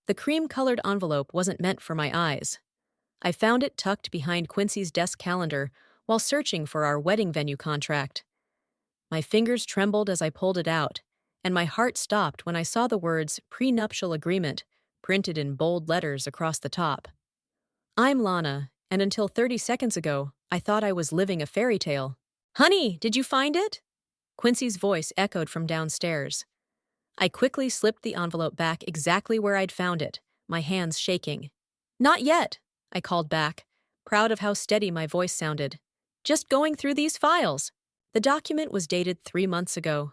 The cream-colored envelope wasn't meant for my eyes. I found it tucked behind Quincy's desk calendar while searching for our wedding venue contract. My fingers trembled as I pulled it out, and my heart stopped when I saw the words prenuptial agreement printed in bold letters across the top. I'm Lana, and until 30 seconds ago, I thought I was living a fairy tale. Honey, did you find it? Quincy's voice echoed from downstairs. I quickly slipped the envelope back exactly where I'd found it, my hands shaking. Not yet, I called back, proud of how steady my voice sounded. Just going through these files. The document was dated 3 months ago.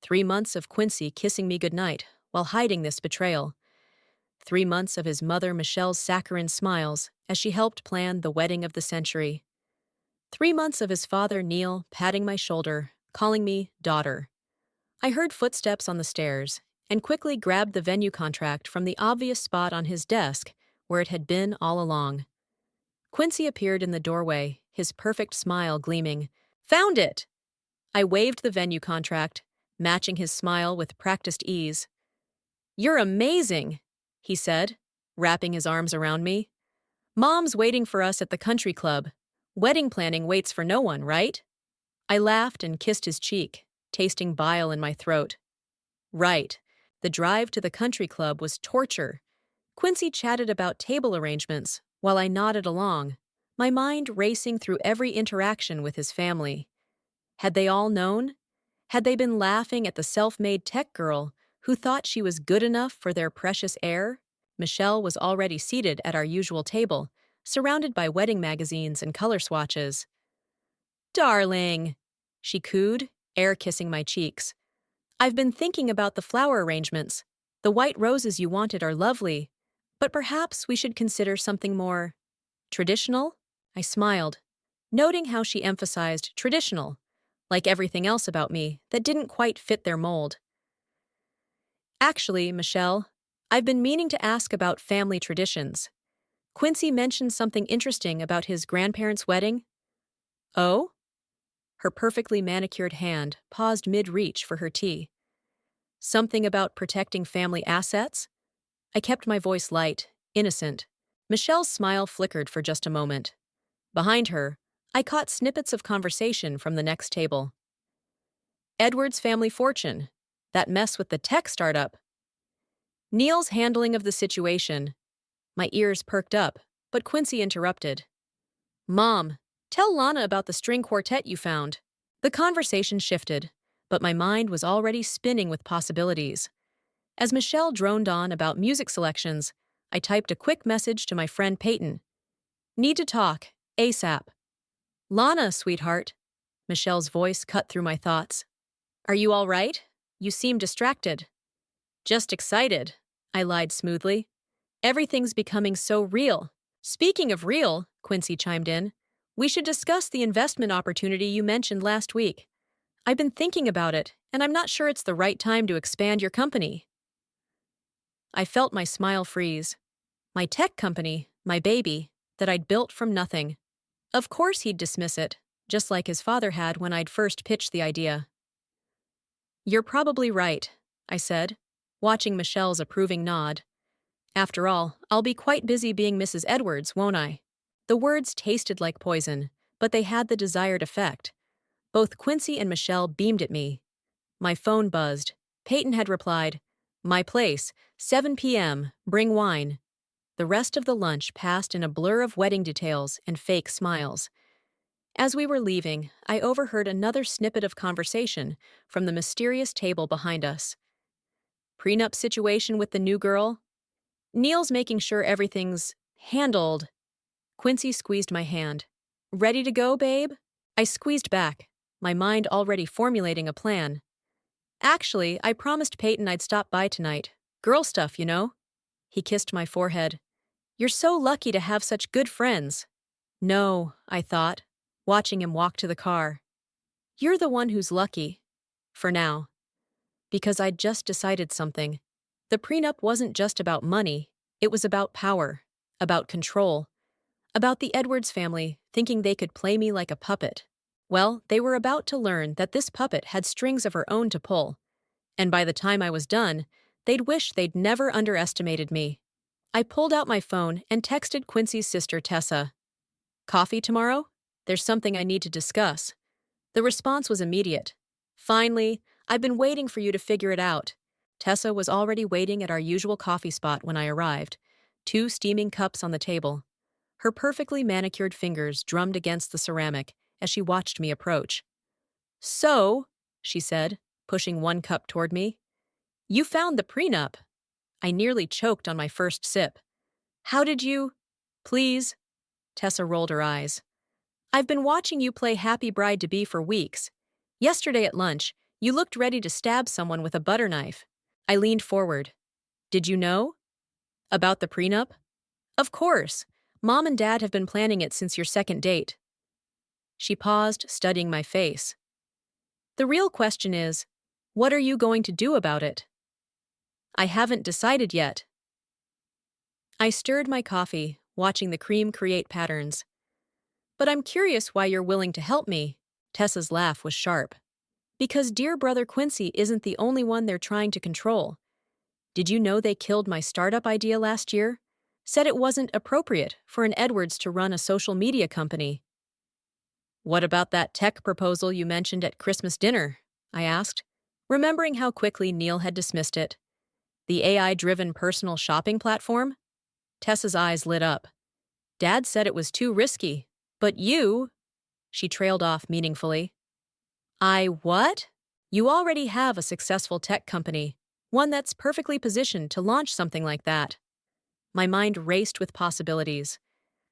3 months of Quincy kissing me goodnight while hiding this betrayal. 3 months of his mother Michelle's saccharine smiles as she helped plan the wedding of the century. 3 months of his father Neil patting my shoulder, calling me daughter. I heard footsteps on the stairs and quickly grabbed the venue contract from the obvious spot on his desk where it had been all along. Quincy appeared in the doorway, his perfect smile gleaming. Found it! I waved the venue contract, matching his smile with practiced ease. You're amazing, he said, wrapping his arms around me. Mom's waiting for us at the country club. Wedding planning waits for no one, right? I laughed and kissed his cheek, tasting bile in my throat. Right. The drive to the country club was torture. Quincy chatted about table arrangements while I nodded along, my mind racing through every interaction with his family. Had they all known? Had they been laughing at the self-made tech girl who thought she was good enough for their precious heir? Michelle was already seated at our usual table, surrounded by wedding magazines and color swatches. Darling, she cooed, air-kissing my cheeks. I've been thinking about the flower arrangements. The white roses you wanted are lovely, but perhaps we should consider something more traditional? I smiled, noting how she emphasized traditional, like everything else about me that didn't quite fit their mold. Actually, Michelle, I've been meaning to ask about family traditions. Quincy mentioned something interesting about his grandparents' wedding. Oh? Her perfectly manicured hand paused mid-reach for her tea. Something about protecting family assets? I kept my voice light, innocent. Michelle's smile flickered for just a moment. Behind her, I caught snippets of conversation from the next table. Edward's family fortune, that mess with the tech startup. Neil's handling of the situation. My ears perked up, but Quincy interrupted. Mom, tell Lana about the string quartet you found. The conversation shifted, but my mind was already spinning with possibilities. As Michelle droned on about music selections, I typed a quick message to my friend Peyton. Need to talk, ASAP. Lana, sweetheart. Michelle's voice cut through my thoughts. Are you all right? You seem distracted. Just excited, I lied smoothly. Everything's becoming so real. Speaking of real, Quincy chimed in, we should discuss the investment opportunity you mentioned last week. I've been thinking about it, and I'm not sure it's the right time to expand your company. I felt my smile freeze. My tech company, my baby, that I'd built from nothing. Of course he'd dismiss it, just like his father had when I'd first pitched the idea. You're probably right, I said, watching Michelle's approving nod. After all, I'll be quite busy being Mrs. Edwards, won't I? The words tasted like poison, but they had the desired effect. Both Quincy and Michelle beamed at me. My phone buzzed. Peyton had replied, My place, 7 p.m., bring wine. The rest of the lunch passed in a blur of wedding details and fake smiles. As we were leaving, I overheard another snippet of conversation from the mysterious table behind us. Prenup situation with the new girl? Neil's making sure everything's handled. Quincy squeezed my hand. Ready to go, babe? I squeezed back, my mind already formulating a plan. Actually, I promised Peyton I'd stop by tonight. Girl stuff, you know? He kissed my forehead. You're so lucky to have such good friends. No, I thought, watching him walk to the car. You're the one who's lucky. For now. Because I'd just decided something. The prenup wasn't just about money, it was about power, about control, about the Edwards family thinking they could play me like a puppet. Well, they were about to learn that this puppet had strings of her own to pull, and by the time I was done, They'd wish they'd never underestimated me. I pulled out my phone and texted Quincy's sister Tessa. Coffee tomorrow? There's something I need to discuss. The response was immediate. Finally, I've been waiting for you to figure it out. Tessa was already waiting at our usual coffee spot when I arrived, 2 steaming cups on the table. Her perfectly manicured fingers drummed against the ceramic as she watched me approach. So, she said, pushing 1 cup toward me, you found the prenup. I nearly choked on my first sip. How did you? Please? Tessa rolled her eyes. I've been watching you play happy bride-to-be for weeks. Yesterday at lunch, you looked ready to stab someone with a butter knife. I leaned forward. Did you know? About the prenup? Of course. Mom and Dad have been planning it since your second date. She paused, studying my face. The real question is, what are you going to do about it? I haven't decided yet. I stirred my coffee, watching the cream create patterns. But I'm curious why you're willing to help me. Tessa's laugh was sharp. Because dear brother Quincy isn't the only one they're trying to control. Did you know they killed my startup idea last year? Said it wasn't appropriate for an Edwards to run a social media company. What about that tech proposal you mentioned at Christmas dinner? I asked, remembering how quickly Neil had dismissed it. The AI-driven personal shopping platform? Tessa's eyes lit up. Dad said it was too risky. But you… She trailed off meaningfully. I what? You already have a successful tech company, one that's perfectly positioned to launch something like that. My mind raced with possibilities.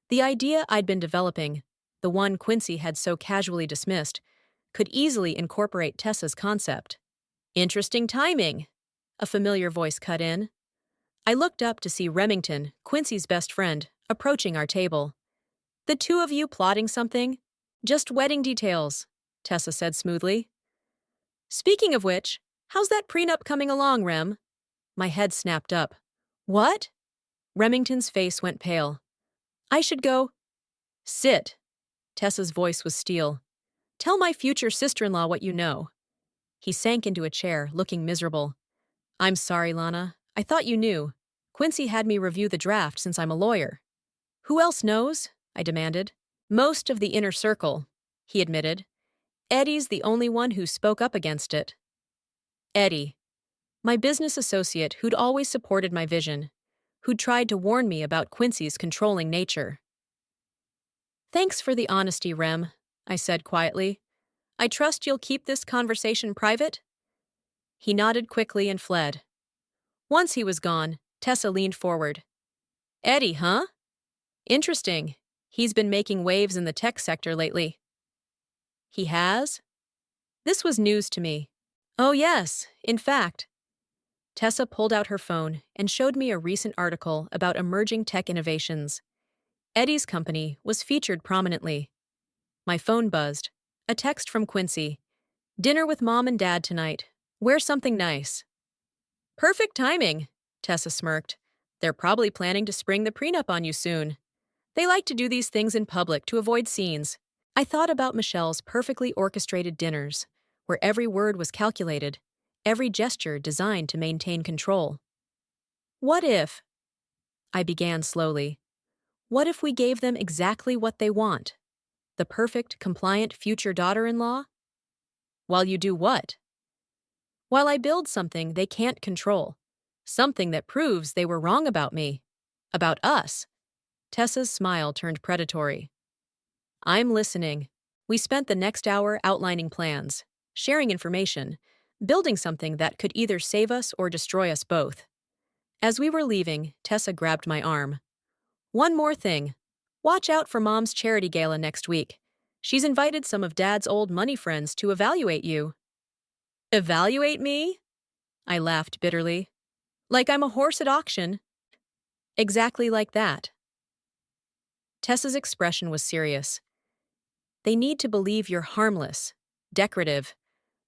The idea I'd been developing, the one Quincy had so casually dismissed, could easily incorporate Tessa's concept. Interesting timing, a familiar voice cut in. I looked up to see Remington, Quincy's best friend, approaching our table. The two of you plotting something? Just wedding details, Tessa said smoothly. Speaking of which, how's that prenup coming along, Rem? My head snapped up. What? Remington's face went pale. I should go. Sit. Tessa's voice was steel. Tell my future sister-in-law what you know. He sank into a chair, looking miserable. I'm sorry, Lana. I thought you knew. Quincy had me review the draft since I'm a lawyer. Who else knows? I demanded. Most of the inner circle, he admitted. Eddie's the only one who spoke up against it. Eddie. My business associate who'd always supported my vision, who'd tried to warn me about Quincy's controlling nature. Thanks for the honesty, Rem, I said quietly. I trust you'll keep this conversation private? He nodded quickly and fled. Once he was gone, Tessa leaned forward. Eddie, huh? Interesting. He's been making waves in the tech sector lately. He has? This was news to me. Oh yes, in fact. Tessa pulled out her phone and showed me a recent article about emerging tech innovations. Eddie's company was featured prominently. My phone buzzed. A text from Quincy. Dinner with Mom and Dad tonight. Wear something nice. Perfect timing, Tessa smirked. They're probably planning to spring the prenup on you soon. They like to do these things in public to avoid scenes. I thought about Michelle's perfectly orchestrated dinners, where every word was calculated, every gesture designed to maintain control. What if… I began slowly. What if we gave them exactly what they want? The perfect, compliant future daughter-in-law? While you do what? While I build something they can't control. Something that proves they were wrong about me. About us. Tessa's smile turned predatory. I'm listening. We spent the next hour outlining plans, sharing information, building something that could either save us or destroy us both. As we were leaving, Tessa grabbed my arm. One more thing. Watch out for Mom's charity gala next week. She's invited some of Dad's old money friends to evaluate you. Evaluate me? I laughed bitterly. Like I'm a horse at auction. Exactly like that. Tessa's expression was serious. They need to believe you're harmless, decorative,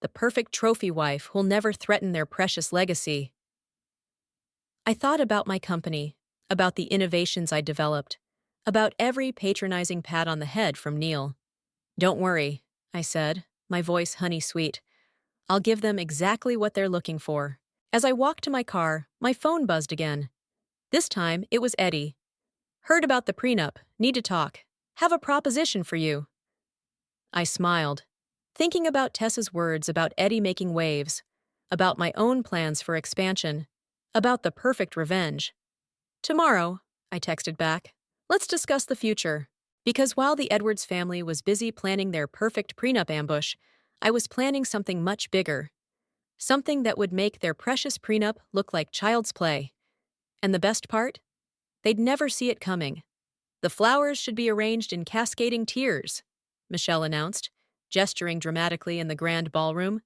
the perfect trophy wife who'll never threaten their precious legacy. I thought about my company, about the innovations I developed, about every patronizing pat on the head from Neil. Don't worry, I said, my voice honey-sweet. I'll give them exactly what they're looking for. As I walked to my car, my phone buzzed again. This time, it was Eddie. Heard about the prenup, need to talk. Have a proposition for you. I smiled, thinking about Tessa's words about Eddie making waves, about my own plans for expansion, about the perfect revenge. Tomorrow, I texted back, let's discuss the future. Because while the Edwards family was busy planning their perfect prenup ambush, I was planning something much bigger. Something that would make their precious prenup look like child's play. And the best part? They'd never see it coming. The flowers should be arranged in cascading tiers, Michelle announced, gesturing dramatically in the grand ballroom.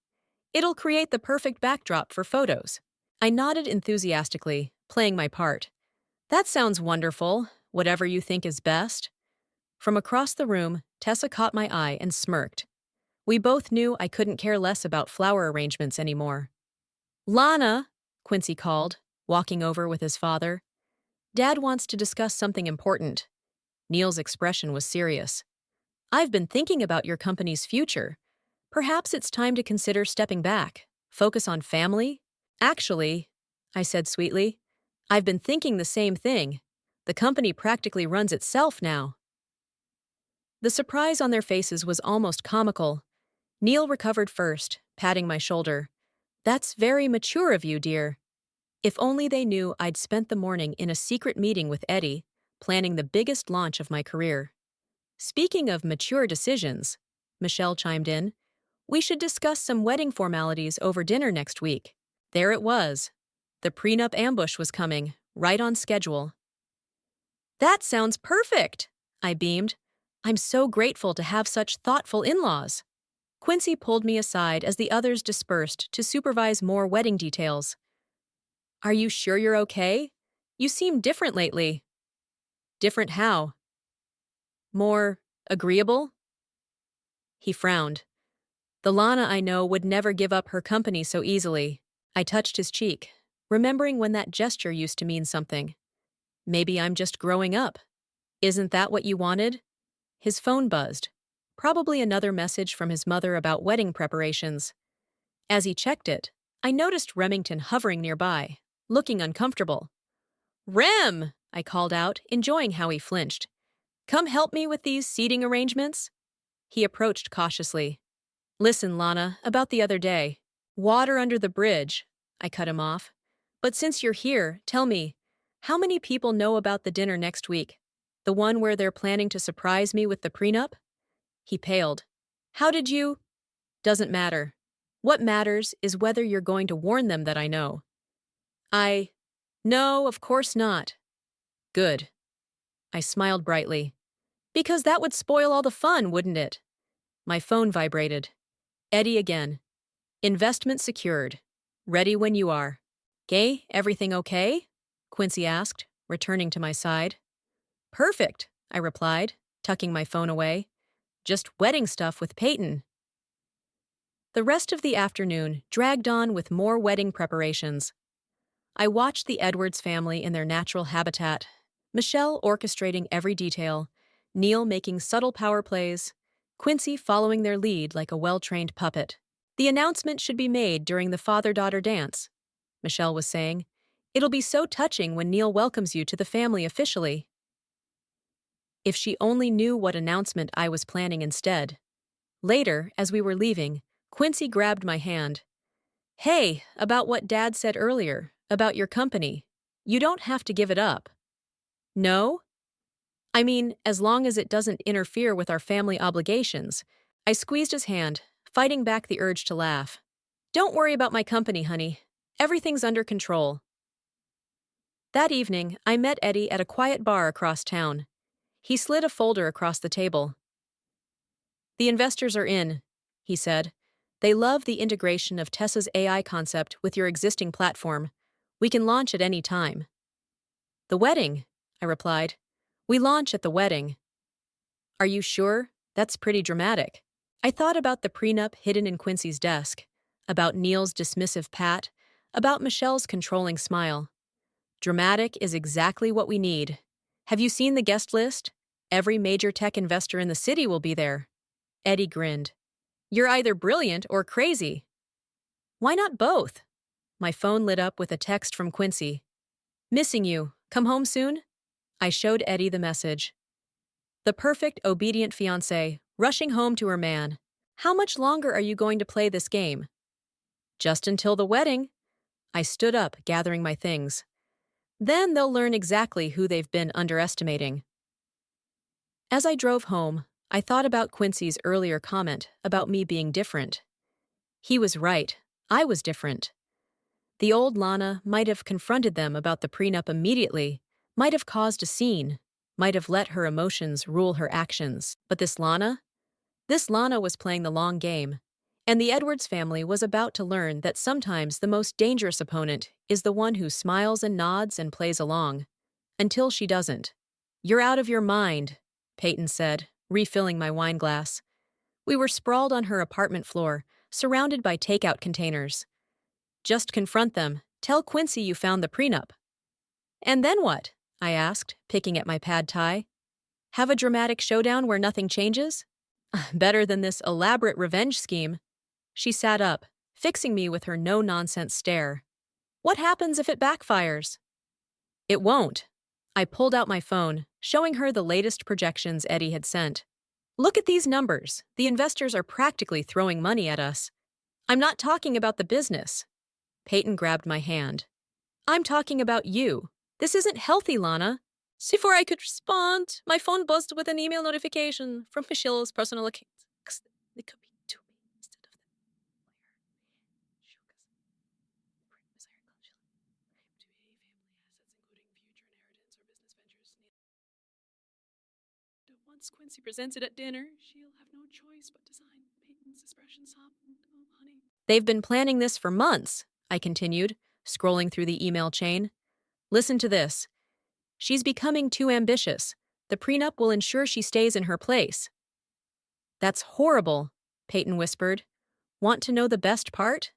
It'll create the perfect backdrop for photos. I nodded enthusiastically, playing my part. That sounds wonderful, whatever you think is best. From across the room, Tessa caught my eye and smirked. We both knew I couldn't care less about flower arrangements anymore. Lana, Quincy called, walking over with his father. Dad wants to discuss something important. Neil's expression was serious. I've been thinking about your company's future. Perhaps it's time to consider stepping back, focus on family? Actually, I said sweetly, I've been thinking the same thing. The company practically runs itself now. The surprise on their faces was almost comical. Neil recovered first, patting my shoulder. That's very mature of you, dear. If only they knew I'd spent the morning in a secret meeting with Eddie, planning the biggest launch of my career. Speaking of mature decisions, Michelle chimed in, we should discuss some wedding formalities over dinner next week. There it was. The prenup ambush was coming, right on schedule. That sounds perfect, I beamed. I'm so grateful to have such thoughtful in-laws. Quincy pulled me aside as the others dispersed to supervise more wedding details. Are you sure you're okay? You seem different lately. Different how? More agreeable? He frowned. The Lana I know would never give up her company so easily. I touched his cheek, remembering when that gesture used to mean something. Maybe I'm just growing up. Isn't that what you wanted? His phone buzzed. Probably another message from his mother about wedding preparations. As he checked it, I noticed Remington hovering nearby, looking uncomfortable. Rem! I called out, enjoying how he flinched. Come help me with these seating arrangements? He approached cautiously. Listen, Lana, about the other day. Water under the bridge. I cut him off. But since you're here, tell me, how many people know about the dinner next week? The one where they're planning to surprise me with the prenup? He paled. How did you? Doesn't matter. What matters is whether you're going to warn them that I know. No, of course not. Good. I smiled brightly. Because that would spoil all the fun, wouldn't it? My phone vibrated. Eddie again. Investment secured. Ready when you are. Gay, everything okay? Quincy asked, returning to my side. Perfect, I replied, tucking my phone away. Just wedding stuff with Peyton. The rest of the afternoon dragged on with more wedding preparations. I watched the Edwards family in their natural habitat, Michelle orchestrating every detail, Neil making subtle power plays, Quincy following their lead like a well-trained puppet. The announcement should be made during the father-daughter dance, Michelle was saying. It'll be so touching when Neil welcomes you to the family officially. If she only knew what announcement I was planning instead. Later, as we were leaving, Quincy grabbed my hand. Hey, about what Dad said earlier, about your company. You don't have to give it up. No? I mean, as long as it doesn't interfere with our family obligations. I squeezed his hand, fighting back the urge to laugh. Don't worry about my company, honey. Everything's under control. That evening, I met Eddie at a quiet bar across town. He slid a folder across the table. The investors are in, he said. They love the integration of Tessa's AI concept with your existing platform. We can launch at any time. The wedding, I replied. We launch at the wedding. Are you sure? That's pretty dramatic. I thought about the prenup hidden in Quincy's desk, about Neil's dismissive pat, about Michelle's controlling smile. Dramatic is exactly what we need. Have you seen the guest list? Every major tech investor in the city will be there. Eddie grinned. You're either brilliant or crazy. Why not both? My phone lit up with a text from Quincy. Missing you. Come home soon? I showed Eddie the message. The perfect, obedient fiancé, rushing home to her man. How much longer are you going to play this game? Just until the wedding. I stood up, gathering my things. Then they'll learn exactly who they've been underestimating. As I drove home, I thought about Quincy's earlier comment about me being different. He was right. I was different. The old Lana might have confronted them about the prenup immediately, might have caused a scene, might have let her emotions rule her actions. But this Lana was playing the long game. And the Edwards family was about to learn that sometimes the most dangerous opponent is the one who smiles and nods and plays along. Until she doesn't. You're out of your mind, Peyton said, refilling my wine glass. We were sprawled on her apartment floor, surrounded by takeout containers. Just confront them. Tell Quincy you found the prenup. And then what? I asked, picking at my pad thai. Have a dramatic showdown where nothing changes? Better than this elaborate revenge scheme. She sat up, fixing me with her no-nonsense stare. What happens if it backfires? It won't. I pulled out my phone, showing her the latest projections Eddie had sent. Look at these numbers. The investors are practically throwing money at us. I'm not talking about the business. Peyton grabbed my hand. I'm talking about you. This isn't healthy, Lana. Before I could respond, my phone buzzed with an email notification from Michelle's personal account. They could be to me instead of them. Once Quincy presents it at dinner, she'll have no choice but to sign. Peyton's expression softened. Oh, honey. They've been planning this for months, I continued, scrolling through the email chain. Listen to this. She's becoming too ambitious. The prenup will ensure she stays in her place. That's horrible, Peyton whispered. Want to know the best part?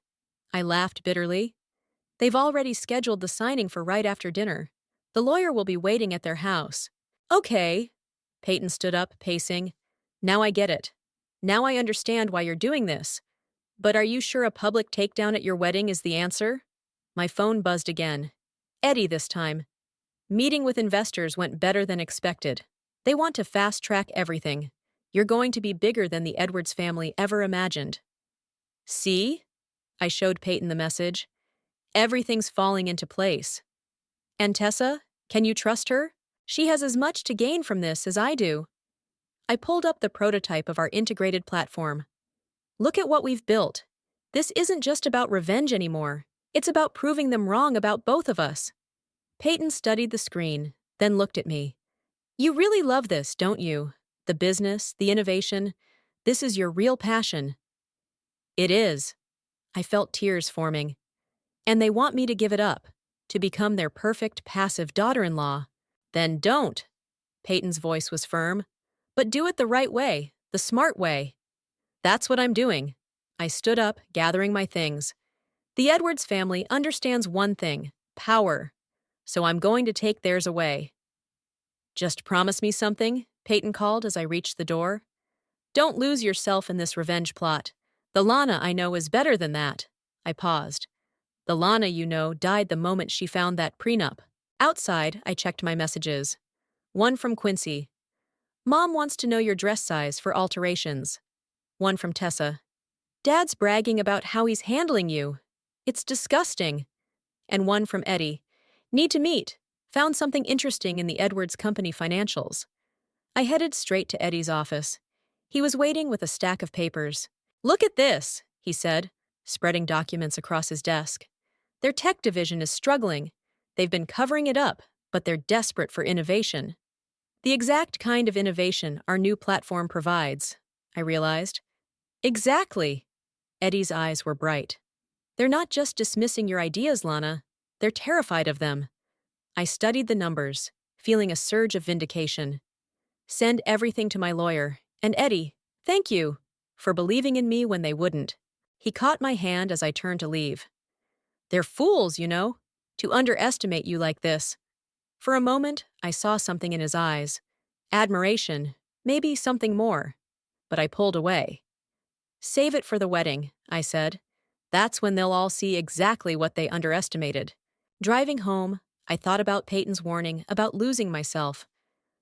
I laughed bitterly. They've already scheduled the signing for right after dinner. The lawyer will be waiting at their house. Okay. Peyton stood up, pacing. Now I get it. Now I understand why you're doing this. But are you sure a public takedown at your wedding is the answer? My phone buzzed again. Eddie this time. Meeting with investors went better than expected. They want to fast-track everything. You're going to be bigger than the Edwards family ever imagined. See? I showed Peyton the message. Everything's falling into place. And Tessa, can you trust her? She has as much to gain from this as I do. I pulled up the prototype of our integrated platform. Look at what we've built. This isn't just about revenge anymore. It's about proving them wrong about both of us. Peyton studied the screen, then looked at me. You really love this, don't you? The business, the innovation. This is your real passion. It is. I felt tears forming. And they want me to give it up, to become their perfect passive daughter-in-law. Then don't. Peyton's voice was firm. But do it the right way, the smart way. That's what I'm doing. I stood up, gathering my things. The Edwards family understands one thing, power. So I'm going to take theirs away. Just promise me something, Peyton called as I reached the door. Don't lose yourself in this revenge plot. The Lana I know is better than that. I paused. The Lana you know died the moment she found that prenup. Outside, I checked my messages. One from Quincy. Mom wants to know your dress size for alterations. One from Tessa. Dad's bragging about how he's handling you. It's disgusting. And one from Eddie. Need to meet. Found something interesting in the Edwards Company financials. I headed straight to Eddie's office. He was waiting with a stack of papers. Look at this, he said, spreading documents across his desk. Their tech division is struggling. They've been covering it up, but they're desperate for innovation. The exact kind of innovation our new platform provides, I realized. Exactly. Eddie's eyes were bright. They're not just dismissing your ideas, Lana. They're terrified of them. I studied the numbers, feeling a surge of vindication. Send everything to my lawyer. And Eddie, thank you for believing in me when they wouldn't. He caught my hand as I turned to leave. They're fools, you know, to underestimate you like this. For a moment, I saw something in his eyes. Admiration, maybe something more. But I pulled away. Save it for the wedding, I said. That's when they'll all see exactly what they underestimated. Driving home, I thought about Peyton's warning about losing myself.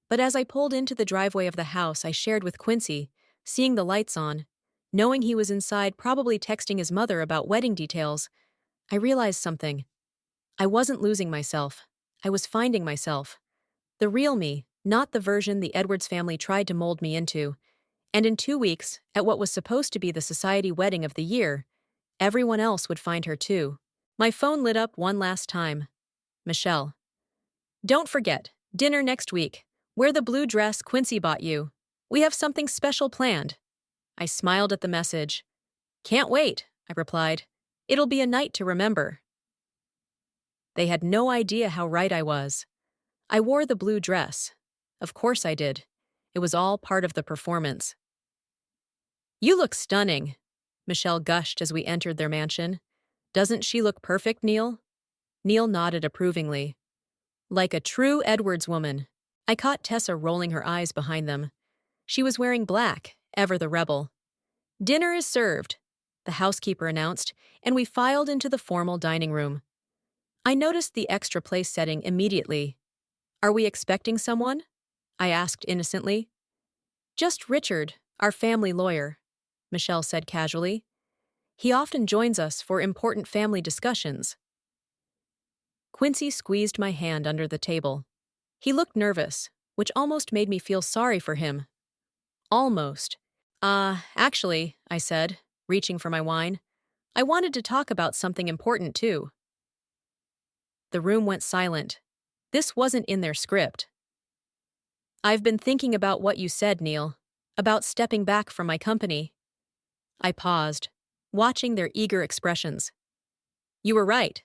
But as I pulled into the driveway of the house I shared with Quincy, seeing the lights on, knowing he was inside probably texting his mother about wedding details, I realized something. I wasn't losing myself. I was finding myself. The real me, not the version the Edwards family tried to mold me into. And in 2 weeks, at what was supposed to be the society wedding of the year, everyone else would find her too. My phone lit up one last time. Michelle. Don't forget, dinner next week. Wear the blue dress Quincy bought you. We have something special planned. I smiled at the message. Can't wait, I replied. It'll be a night to remember. They had no idea how right I was. I wore the blue dress. Of course I did. It was all part of the performance. You look stunning, Michelle gushed as we entered their mansion. Doesn't she look perfect, Neil? Neil nodded approvingly. Like a true Edwards woman. I caught Tessa rolling her eyes behind them. She was wearing black, ever the rebel. Dinner is served, the housekeeper announced, and we filed into the formal dining room. I noticed the extra place setting immediately. Are we expecting someone? I asked innocently. Just Richard, our family lawyer, Michelle said casually. He often joins us for important family discussions. Quincy squeezed my hand under the table. He looked nervous, which almost made me feel sorry for him. Almost. Actually, I said, reaching for my wine. I wanted to talk about something important too. The room went silent. This wasn't in their script. I've been thinking about what you said, Neil, about stepping back from my company. I paused, watching their eager expressions. You were right.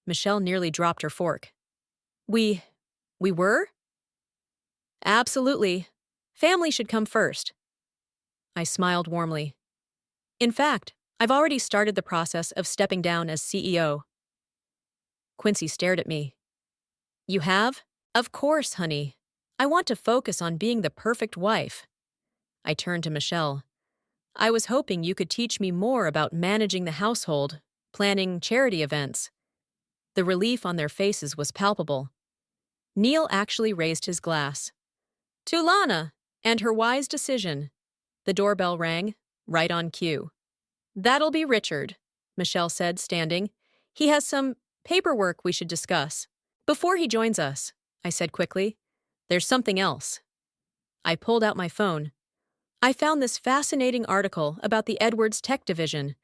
Michelle nearly dropped her fork. We were? Absolutely. Family should come first. I smiled warmly. In fact, I've already started the process of stepping down as CEO. Quincy stared at me. You have? Of course, honey. I want to focus on being the perfect wife. I turned to Michelle. I was hoping you could teach me more about managing the household, planning charity events. The relief on their faces was palpable. Neil actually raised his glass. To Lana and her wise decision. The doorbell rang, right on cue. That'll be Richard, Michelle said, standing. He has some paperwork we should discuss. Before he joins us, I said quickly. There's something else. I pulled out my phone. I found this fascinating article about the Edwards Tech Division.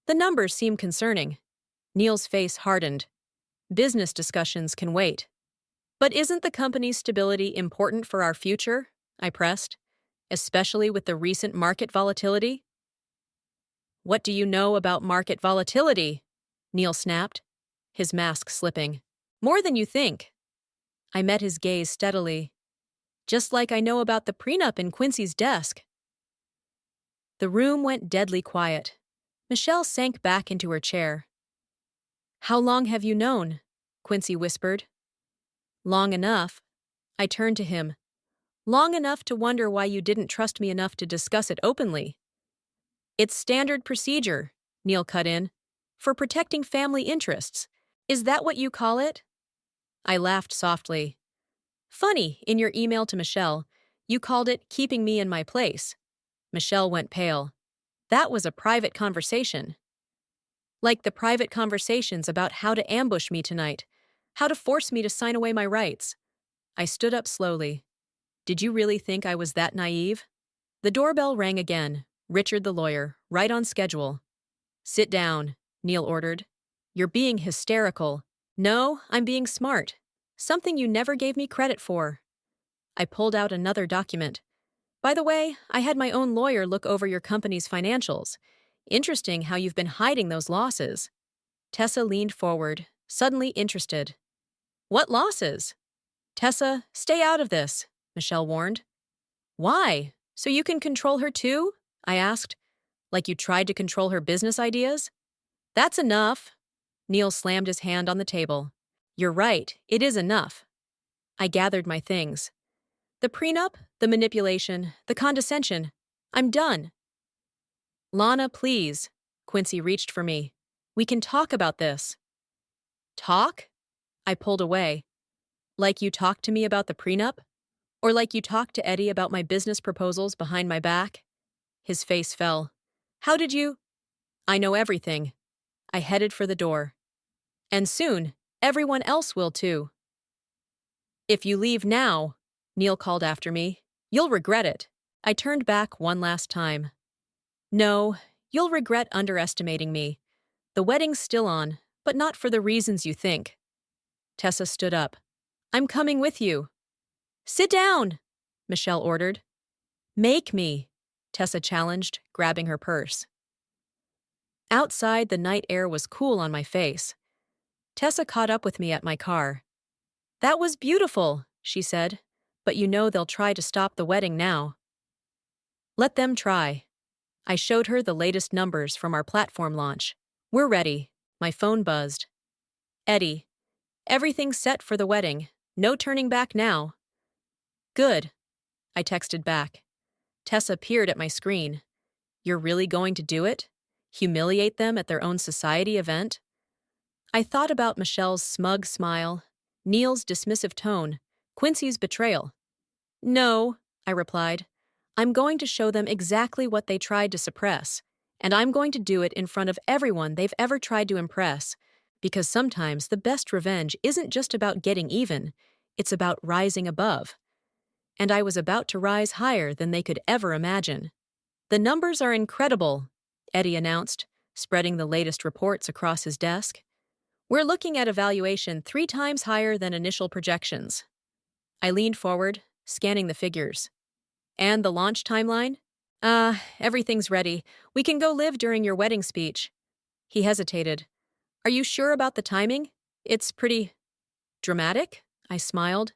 The numbers seem concerning. Neil's face hardened. Business discussions can wait. But isn't the company's stability important for our future? I pressed, especially with the recent market volatility. What do you know about market volatility? Neil snapped, his mask slipping. More than you think. I met his gaze steadily. Just like I know about the prenup in Quincy's desk. The room went deadly quiet. Michelle sank back into her chair. How long have you known? Quincy whispered. Long enough. I turned to him. Long enough to wonder why you didn't trust me enough to discuss it openly. It's standard procedure, Neil cut in, for protecting family interests. Is that what you call it? I laughed softly. Funny, in your email to Michelle, you called it keeping me in my place. Michelle went pale. That was a private conversation. Like the private conversations about how to ambush me tonight, how to force me to sign away my rights. I stood up slowly. Did you really think I was that naive? The doorbell rang again. Richard the lawyer, right on schedule. Sit down, Neil ordered. You're being hysterical. No, I'm being smart. Something you never gave me credit for. I pulled out another document. By the way, I had my own lawyer look over your company's financials. Interesting how you've been hiding those losses. Tessa leaned forward, suddenly interested. What losses? Tessa, stay out of this, Michelle warned. Why? So you can control her too? I asked. Like you tried to control her business ideas? That's enough. Neil slammed his hand on the table. You're right, it is enough. I gathered my things. The prenup, the manipulation, the condescension. I'm done. Lana, please. Quincy reached for me. We can talk about this. Talk? I pulled away. Like you talked to me about the prenup? Or like you talked to Eddie about my business proposals behind my back? His face fell. How did you? I know everything. I headed for the door. And soon, everyone else will too. If you leave now, Neil called after me, you'll regret it. I turned back one last time. No, you'll regret underestimating me. The wedding's still on, but not for the reasons you think. Tessa stood up. I'm coming with you. Sit down, Michelle ordered. Make me, Tessa challenged, grabbing her purse. Outside, the night air was cool on my face. Tessa caught up with me at my car. That was beautiful, she said, but you know they'll try to stop the wedding now. Let them try. I showed her the latest numbers from our platform launch. We're ready. My phone buzzed. Eddie, everything's set for the wedding. No turning back now. Good. I texted back. Tessa peered at my screen. You're really going to do it? Humiliate them at their own society event? I thought about Michelle's smug smile, Neil's dismissive tone, Quincy's betrayal. No, I replied. I'm going to show them exactly what they tried to suppress, and I'm going to do it in front of everyone they've ever tried to impress, because sometimes the best revenge isn't just about getting even, it's about rising above. And I was about to rise higher than they could ever imagine. The numbers are incredible, Eddie announced, spreading the latest reports across his desk. We're looking at a valuation 3 times higher than initial projections. I leaned forward, scanning the figures. And the launch timeline? Everything's ready. We can go live during your wedding speech. He hesitated. Are you sure about the timing? It's pretty dramatic? I smiled.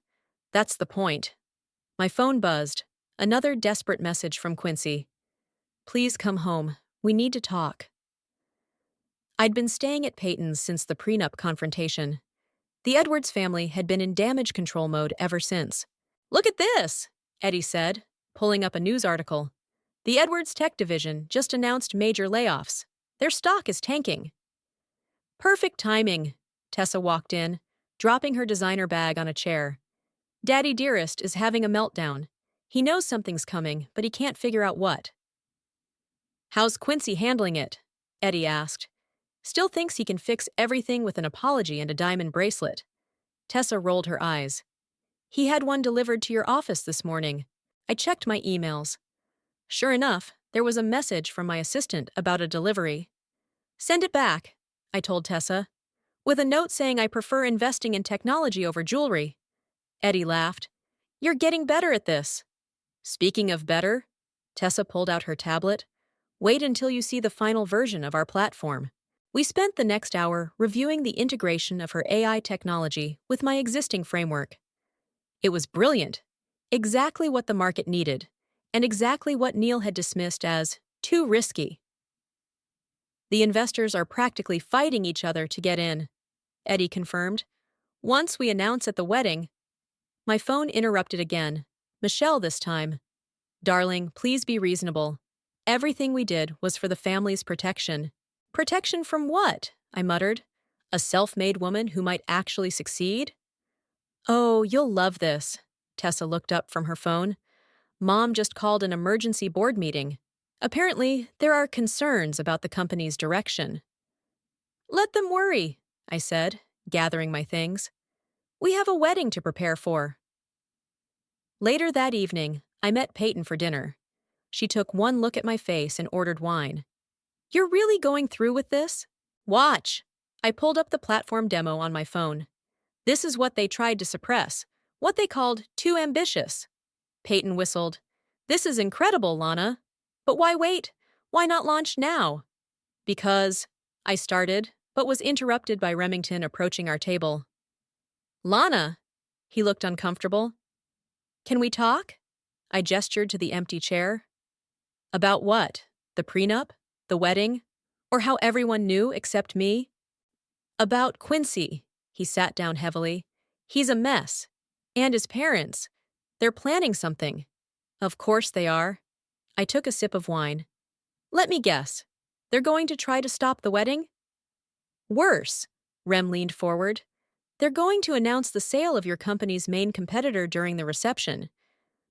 That's the point. My phone buzzed. Another desperate message from Quincy. Please come home. We need to talk. I'd been staying at Peyton's since the prenup confrontation. The Edwards family had been in damage control mode ever since. Look at this, Eddie said, pulling up a news article. The Edwards Tech Division just announced major layoffs. Their stock is tanking. Perfect timing, Tessa walked in, dropping her designer bag on a chair. Daddy Dearest is having a meltdown. He knows something's coming, but he can't figure out what. How's Quincy handling it? Eddie asked. Still thinks he can fix everything with an apology and a diamond bracelet. Tessa rolled her eyes. He had one delivered to your office this morning. I checked my emails. Sure enough, there was a message from my assistant about a delivery. Send it back, I told Tessa, with a note saying I prefer investing in technology over jewelry. Eddie laughed. You're getting better at this. Speaking of better, Tessa pulled out her tablet. Wait until you see the final version of our platform. We spent the next hour reviewing the integration of her AI technology with my existing framework. It was brilliant, exactly what the market needed, and exactly what Neil had dismissed as too risky. The investors are practically fighting each other to get in, Eddie confirmed. Once we announce at the wedding, my phone interrupted again. Michelle this time. Darling, please be reasonable. Everything we did was for the family's protection. Protection from what? I muttered. A self-made woman who might actually succeed? Oh, you'll love this. Tessa looked up from her phone. Mom just called an emergency board meeting. Apparently, there are concerns about the company's direction. Let them worry, I said, gathering my things. We have a wedding to prepare for. Later that evening, I met Peyton for dinner. She took one look at my face and ordered wine. You're really going through with this? Watch. I pulled up the platform demo on my phone. This is what they tried to suppress, what they called too ambitious. Peyton whistled. This is incredible, Lana. But why wait? Why not launch now? Because, I started, but was interrupted by Remington approaching our table. Lana? He looked uncomfortable. Can we talk? I gestured to the empty chair. About what? The prenup? The wedding? Or how everyone knew except me? About Quincy. He sat down heavily. He's a mess. And his parents. They're planning something. Of course they are. I took a sip of wine. Let me guess. They're going to try to stop the wedding? Worse, Rem leaned forward. They're going to announce the sale of your company's main competitor during the reception.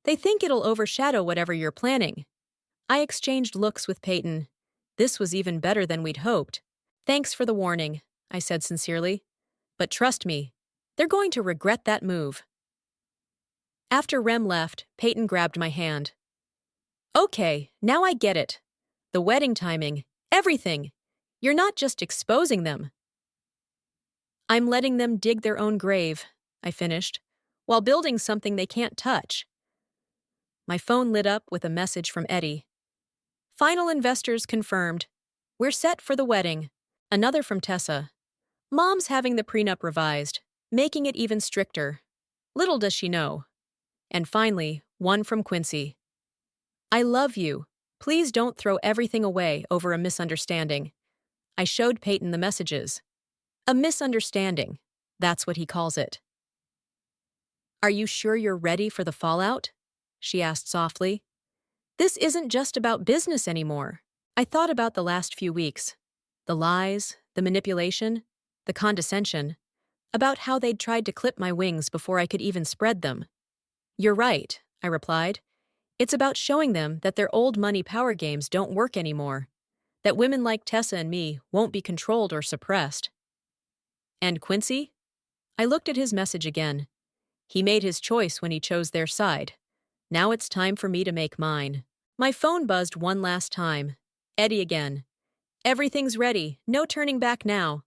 They think it'll overshadow whatever you're planning. I exchanged looks with Peyton. This was even better than we'd hoped. Thanks for the warning, I said sincerely. But trust me, they're going to regret that move. After Rem left, Peyton grabbed my hand. Okay, now I get it. The wedding timing, everything. You're not just exposing them. I'm letting them dig their own grave, I finished, while building something they can't touch. My phone lit up with a message from Eddie. Final investors confirmed. We're set for the wedding. Another from Tessa. Mom's having the prenup revised, making it even stricter. Little does she know. And finally, one from Quincy. I love you. Please don't throw everything away over a misunderstanding. I showed Peyton the messages. A misunderstanding. That's what he calls it. Are you sure you're ready for the fallout? She asked softly. This isn't just about business anymore. I thought about the last few weeks. The lies, the manipulation, the condescension, about how they'd tried to clip my wings before I could even spread them. You're right, I replied. It's about showing them that their old money power games don't work anymore, that women like Tessa and me won't be controlled or suppressed. And Quincy? I looked at his message again. He made his choice when he chose their side. Now it's time for me to make mine. My phone buzzed one last time. Eddie again. Everything's ready, no turning back now.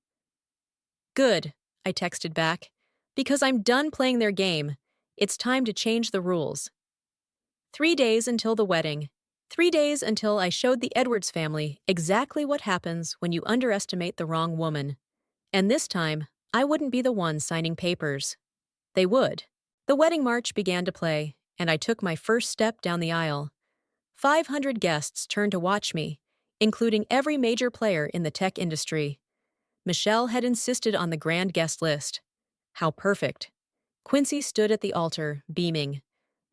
Good, I texted back. Because I'm done playing their game. It's time to change the rules. 3 days until the wedding. 3 days until I showed the Edwards family exactly what happens when you underestimate the wrong woman. And this time, I wouldn't be the one signing papers. They would. The wedding march began to play, and I took my first step down the aisle. 500 guests turned to watch me, including every major player in the tech industry. Michelle had insisted on the grand guest list. How perfect. Quincy stood at the altar, beaming.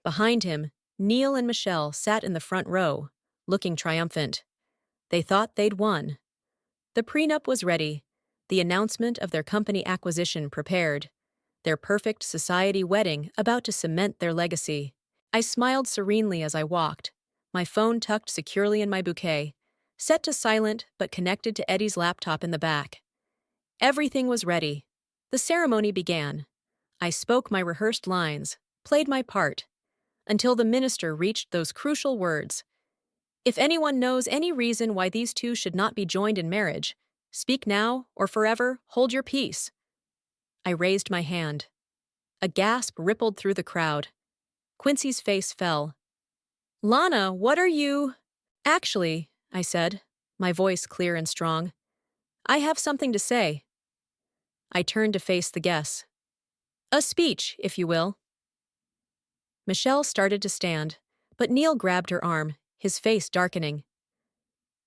Behind him, Neil and Michelle sat in the front row, looking triumphant. They thought they'd won. The prenup was ready, the announcement of their company acquisition prepared, their perfect society wedding about to cement their legacy. I smiled serenely as I walked, my phone tucked securely in my bouquet, set to silent but connected to Eddie's laptop in the back. Everything was ready. The ceremony began. I spoke my rehearsed lines, played my part, until the minister reached those crucial words. If anyone knows any reason why these two should not be joined in marriage, speak now or forever hold your peace. I raised my hand. A gasp rippled through the crowd. Quincy's face fell. Lana, what are you? Actually, I said, my voice clear and strong. I have something to say. I turned to face the guests. A speech, if you will. Michelle started to stand, but Neil grabbed her arm, his face darkening.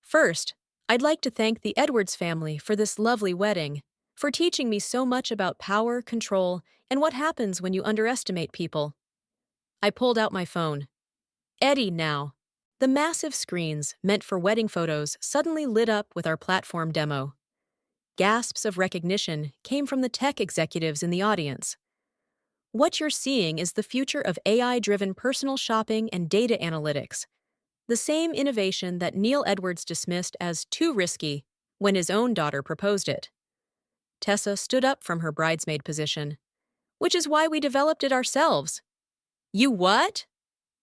First, I'd like to thank the Edwards family for this lovely wedding, for teaching me so much about power, control, and what happens when you underestimate people. I pulled out my phone. Eddie now. The massive screens, meant for wedding photos, suddenly lit up with our platform demo. Gasps of recognition came from the tech executives in the audience. What you're seeing is the future of AI-driven personal shopping and data analytics, the same innovation that Neil Edwards dismissed as too risky when his own daughter proposed it. Tessa stood up from her bridesmaid position. Which is why we developed it ourselves. You what?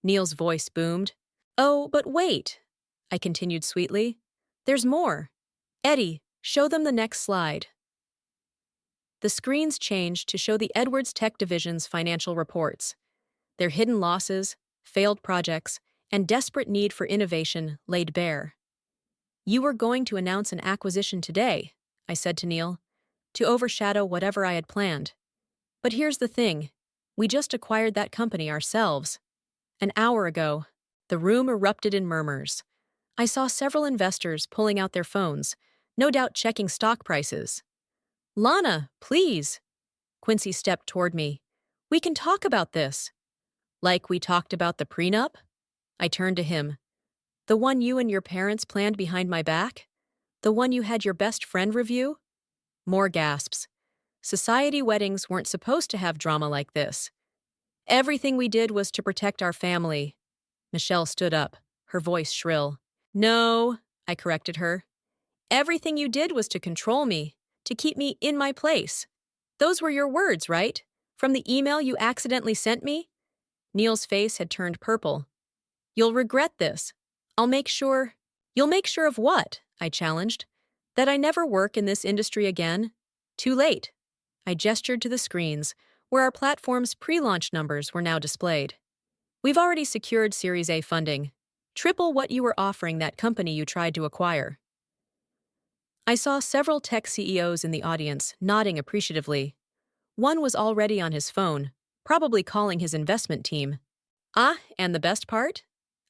Neil's voice boomed. Oh, but wait, I continued sweetly. There's more. Eddie, show them the next slide. The screens changed to show the Edwards Tech Division's financial reports. Their hidden losses, failed projects, and desperate need for innovation laid bare. You were going to announce an acquisition today, I said to Neil, to overshadow whatever I had planned. But here's the thing. We just acquired that company ourselves. An hour ago, the room erupted in murmurs. I saw several investors pulling out their phones, no doubt checking stock prices. Lana, please. Quincy stepped toward me. We can talk about this. Like we talked about the prenup? I turned to him. The one you and your parents planned behind my back? The one you had your best friend review? More gasps. Society weddings weren't supposed to have drama like this. Everything we did was to protect our family. Michelle stood up, her voice shrill. No, I corrected her. Everything you did was to control me, to keep me in my place. Those were your words, right? From the email you accidentally sent me? Neil's face had turned purple. You'll regret this. I'll make sure. You'll make sure of what? I challenged. That I never work in this industry again? Too late. I gestured to the screens, where our platform's pre-launch numbers were now displayed. We've already secured Series A funding. Triple what you were offering that company you tried to acquire. I saw several tech CEOs in the audience, nodding appreciatively. One was already on his phone, probably calling his investment team. Ah, and the best part?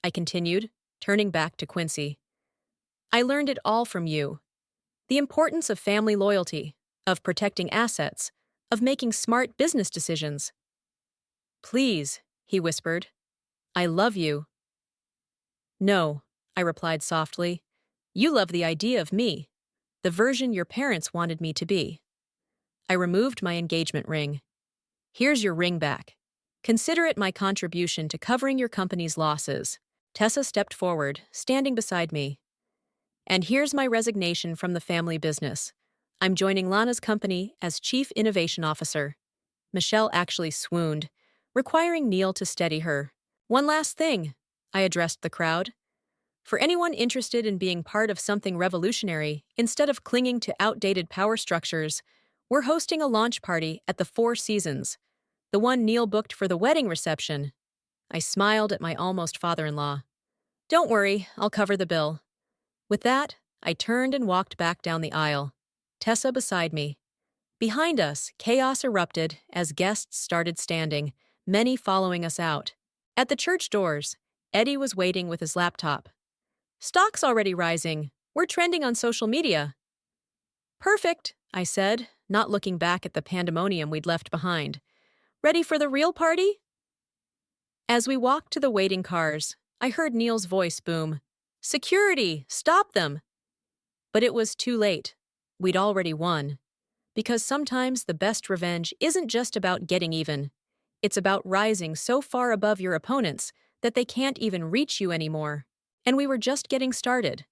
I continued, turning back to Quincy. I learned it all from you. The importance of family loyalty, of protecting assets, of making smart business decisions. Please, he whispered. I love you. No, I replied softly. You love the idea of me, the version your parents wanted me to be. I removed my engagement ring. Here's your ring back. Consider it my contribution to covering your company's losses. Tessa stepped forward, standing beside me. And here's my resignation from the family business. I'm joining Lana's company as Chief Innovation Officer. Michelle actually swooned, requiring Neil to steady her. One last thing, I addressed the crowd. For anyone interested in being part of something revolutionary, instead of clinging to outdated power structures, we're hosting a launch party at the Four Seasons, the one Neil booked for the wedding reception. I smiled at my almost father-in-law. Don't worry, I'll cover the bill. With that, I turned and walked back down the aisle, Tessa beside me. Behind us, chaos erupted as guests started standing, many following us out. At the church doors, Eddie was waiting with his laptop. Stock's already rising. We're trending on social media. Perfect, I said, not looking back at the pandemonium we'd left behind. Ready for the real party? As we walked to the waiting cars, I heard Neil's voice boom. Security! Stop them! But it was too late. We'd already won. Because sometimes the best revenge isn't just about getting even. It's about rising so far above your opponents that they can't even reach you anymore. And we were just getting started.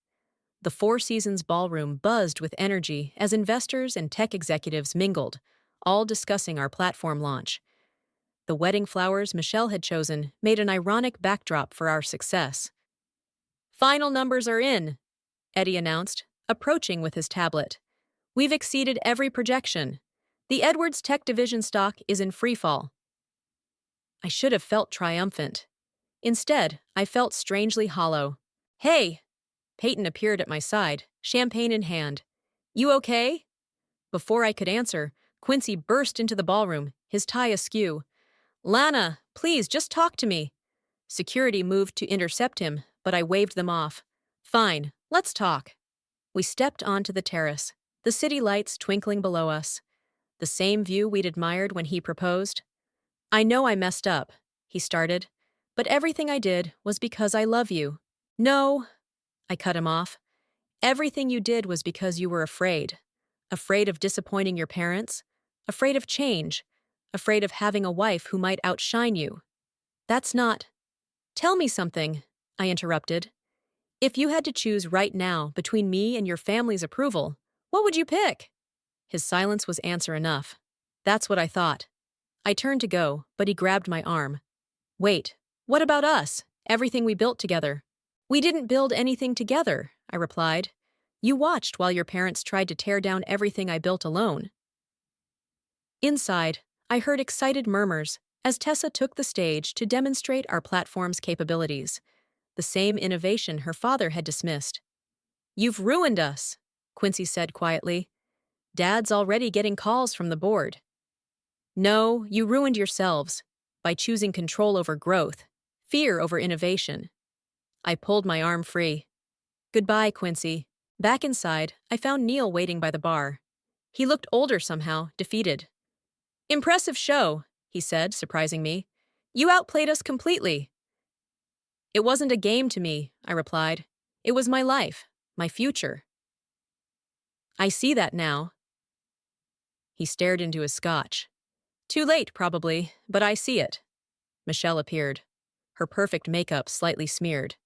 The Four Seasons ballroom buzzed with energy as investors and tech executives mingled, all discussing our platform launch. The wedding flowers Michelle had chosen made an ironic backdrop for our success. Final numbers are in, Eddie announced, approaching with his tablet. We've exceeded every projection. The Edwards Tech Division stock is in freefall. I should have felt triumphant. Instead, I felt strangely hollow. Hey! Peyton appeared at my side, champagne in hand. You okay? Before I could answer, Quincy burst into the ballroom, his tie askew. Lana, please, just talk to me. Security moved to intercept him, but I waved them off. Fine, let's talk. We stepped onto the terrace, the city lights twinkling below us. The same view we'd admired when he proposed. I know I messed up, he started, but everything I did was because I love you. No, I cut him off. Everything you did was because you were afraid. Afraid of disappointing your parents, afraid of change, afraid of having a wife who might outshine you. That's not. Tell me something, I interrupted. If you had to choose right now between me and your family's approval, what would you pick? His silence was answer enough. That's what I thought. I turned to go, but he grabbed my arm. Wait, what about us? Everything we built together. We didn't build anything together, I replied. You watched while your parents tried to tear down everything I built alone. Inside, I heard excited murmurs as Tessa took the stage to demonstrate our platform's capabilities, the same innovation her father had dismissed. You've ruined us, Quincy said quietly. Dad's already getting calls from the board. No, you ruined yourselves by choosing control over growth, fear over innovation. I pulled my arm free. Goodbye, Quincy. Back inside, I found Neil waiting by the bar. He looked older somehow, defeated. Impressive show, he said, surprising me. You outplayed us completely. It wasn't a game to me, I replied. It was my life, my future. I see that now. He stared into his scotch. Too late, probably, but I see it. Michelle appeared, her perfect makeup slightly smeared.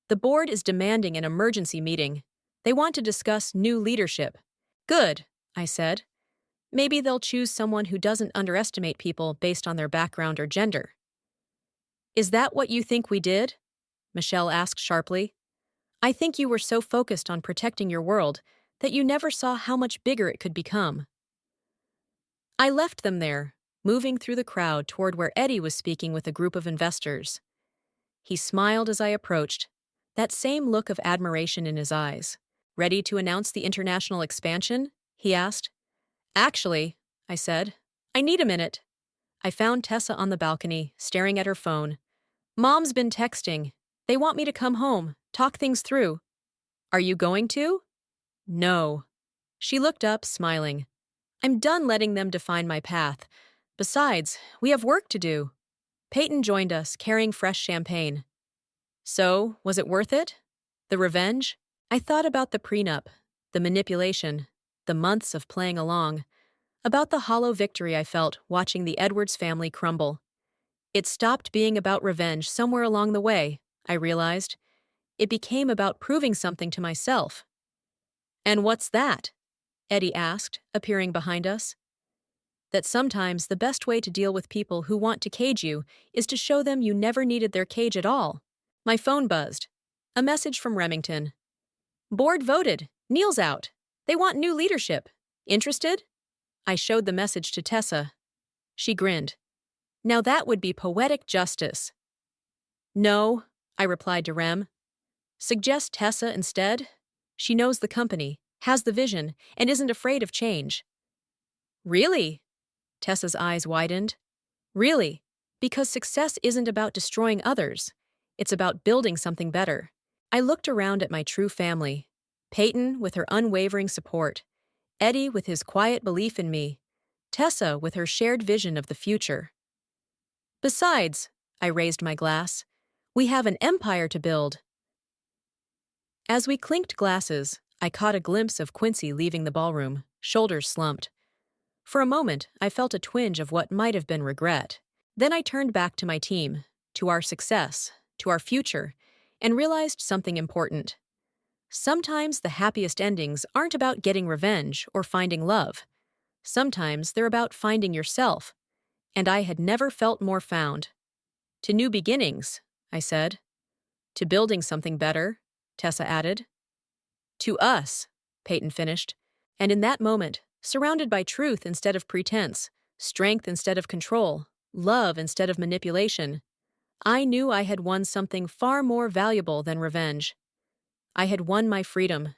The board is demanding an emergency meeting. They want to discuss new leadership. Good, I said. Maybe they'll choose someone who doesn't underestimate people based on their background or gender. Is that what you think we did? Michelle asked sharply. I think you were so focused on protecting your world that you never saw how much bigger it could become. I left them there, moving through the crowd toward where Eddie was speaking with a group of investors. He smiled as I approached, that same look of admiration in his eyes. Ready to announce the international expansion? He asked. Actually, I said, I need a minute. I found Tessa on the balcony, staring at her phone. Mom's been texting. They want me to come home, talk things through. Are you going to? No. She looked up, smiling. I'm done letting them define my path. Besides, we have work to do. Peyton joined us, carrying fresh champagne. So, was it worth it? The revenge? I thought about the prenup, the manipulation, the months of playing along, about the hollow victory I felt watching the Edwards family crumble. It stopped being about revenge somewhere along the way, I realized. It became about proving something to myself. And what's that? Eddie asked, appearing behind us. That sometimes the best way to deal with people who want to cage you is to show them you never needed their cage at all. My phone buzzed. A message from Remington. Board voted. Neil's out. They want new leadership. Interested? I showed the message to Tessa. She grinned. Now that would be poetic justice. No, I replied to Rem. Suggest Tessa instead. She knows the company, has the vision, and isn't afraid of change. Really? Tessa's eyes widened. Really, because success isn't about destroying others. It's about building something better. I looked around at my true family. Peyton with her unwavering support. Eddie with his quiet belief in me. Tessa with her shared vision of the future. Besides, I raised my glass, we have an empire to build. As we clinked glasses, I caught a glimpse of Quincy leaving the ballroom, shoulders slumped. For a moment, I felt a twinge of what might have been regret. Then I turned back to my team, to our success, to our future, and realized something important. Sometimes the happiest endings aren't about getting revenge or finding love. Sometimes they're about finding yourself. And I had never felt more found. To new beginnings, I said. To building something better, Tessa added. To us, Peyton finished. And in that moment, surrounded by truth instead of pretense, strength instead of control, love instead of manipulation, I knew I had won something far more valuable than revenge. I had won my freedom